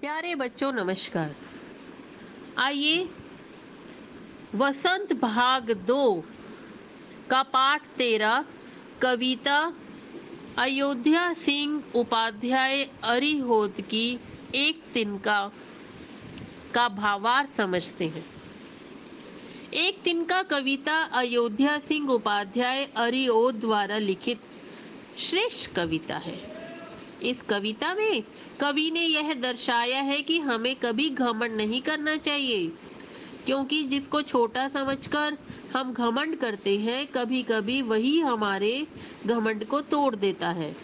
प्यारे बच्चों नमस्कार। आइए वसंत भाग 2 का पाठ 13 कविता अयोध्या सिंह उपाध्याय अरिहोत की एक तिनका का भावार्थ समझते हैं। एक तिनका कविता अयोध्या सिंह उपाध्याय अरिहोत द्वारा लिखित श्रेष्ठ कविता है। इस कविता में कवि ने यह दर्शाया है कि हमें कभी घमंड नहीं करना चाहिए, क्योंकि जिसको छोटा समझकर हम घमंड करते हैं, कभी कभी वही हमारे घमंड को तोड़ देता है।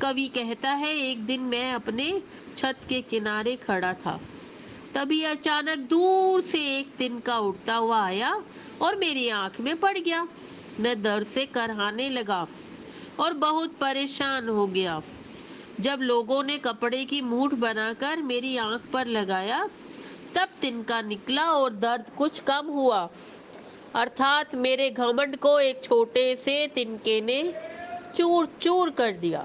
कवि कहता है, एक दिन मैं अपने छत के किनारे खड़ा था, तभी अचानक दूर से एक तिनका उड़ता हुआ आया और मेरी आंख में पड़ गया। मैं दर्द से करहाने लगा और बहुत परेशान हो गया। जब लोगों ने कपड़े की मूठ बनाकर मेरी आंख पर लगाया, तब तिनका निकला और दर्द कुछ कम हुआ। अर्थात मेरे घमंड को एक छोटे से तिनके ने चूर चूर कर दिया।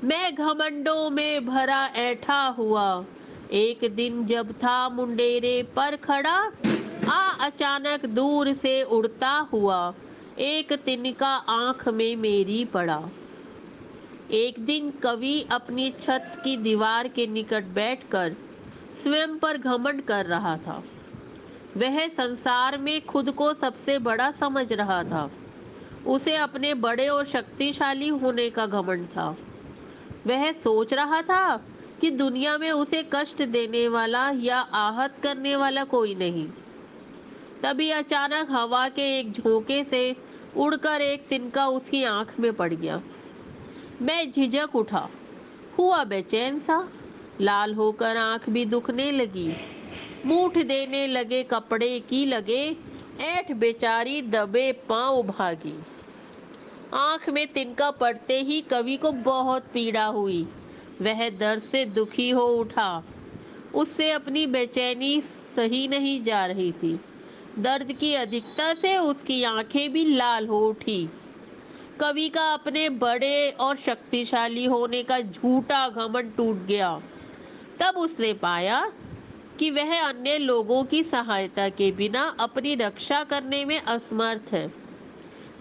मैं घमंडों में भरा ऐठा हुआ, एक दिन जब था मुंडेरे पर खड़ा, अचानक दूर से उड़ता हुआ एक तिनका आंख में मेरी पड़ा। एक दिन कवि अपनी छत की दीवार के निकट बैठकर स्वयं पर घमंड कर रहा था। वह संसार में खुद को सबसे बड़ा समझ रहा था। उसे अपने बड़े और शक्तिशाली होने का घमंड था। वह सोच रहा था कि दुनिया में उसे कष्ट देने वाला या आहत करने वाला कोई नहीं। तभी अचानक हवा के एक झोंके से उड़कर एक तिनका उसकी आंख में पड़ गया। मैं झिझक उठा, हुआ बेचैन सा, लाल होकर आंख भी दुखने लगी। मूठ देने लगे कपड़े की लगे, ऐठ बेचारी दबे पांव भागी। आंख में तिनका पड़ते ही कवि को बहुत पीड़ा हुई। वह दर्द से दुखी हो उठा। उससे अपनी बेचैनी सही नहीं जा रही थी। दर्द की अधिकता से उसकी आंखें भी लाल हो उठी। कवि का अपने बड़े और शक्तिशाली होने का झूठा घमंड टूट गया। तब उसने पाया कि वह अन्य लोगों की सहायता के बिना अपनी रक्षा करने में असमर्थ है।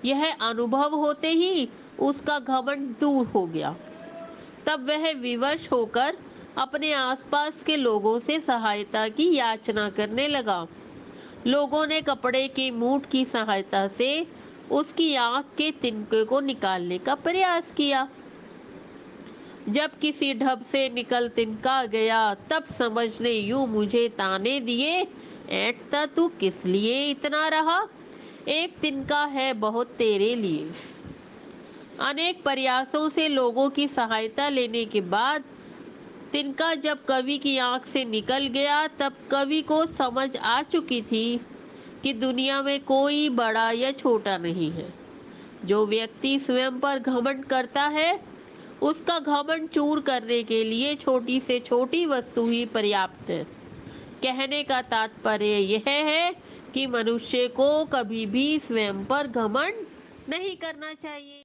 यह अनुभव होते ही उसका घमंड दूर हो गया। तब वह विवश होकर अपने आसपास के लोगों से सहायता की याचना करने लगा। लोगों ने कपड़े की मूठ की सहायता से उसकी आंख के तिनके को निकालने का प्रयास किया। जब किसी ढब से निकल तिनका गया, तब समझ ने यूं मुझे ताने दिए, ऐंठता तू किस लिए इतना रहा, एक तिनका है बहुत तेरे लिए। अनेक प्रयासों से लोगों की सहायता लेने के बाद तिनका जब कवि की आंख से निकल गया, तब कवि को समझ आ चुकी थी कि दुनिया में कोई बड़ा या छोटा नहीं है। जो व्यक्ति स्वयं पर घमंड करता है, उसका घमंड चूर करने के लिए छोटी से छोटी वस्तु ही पर्याप्त है। कहने का तात्पर्य यह है कि मनुष्य को कभी भी स्वयं पर घमंड नहीं करना चाहिए।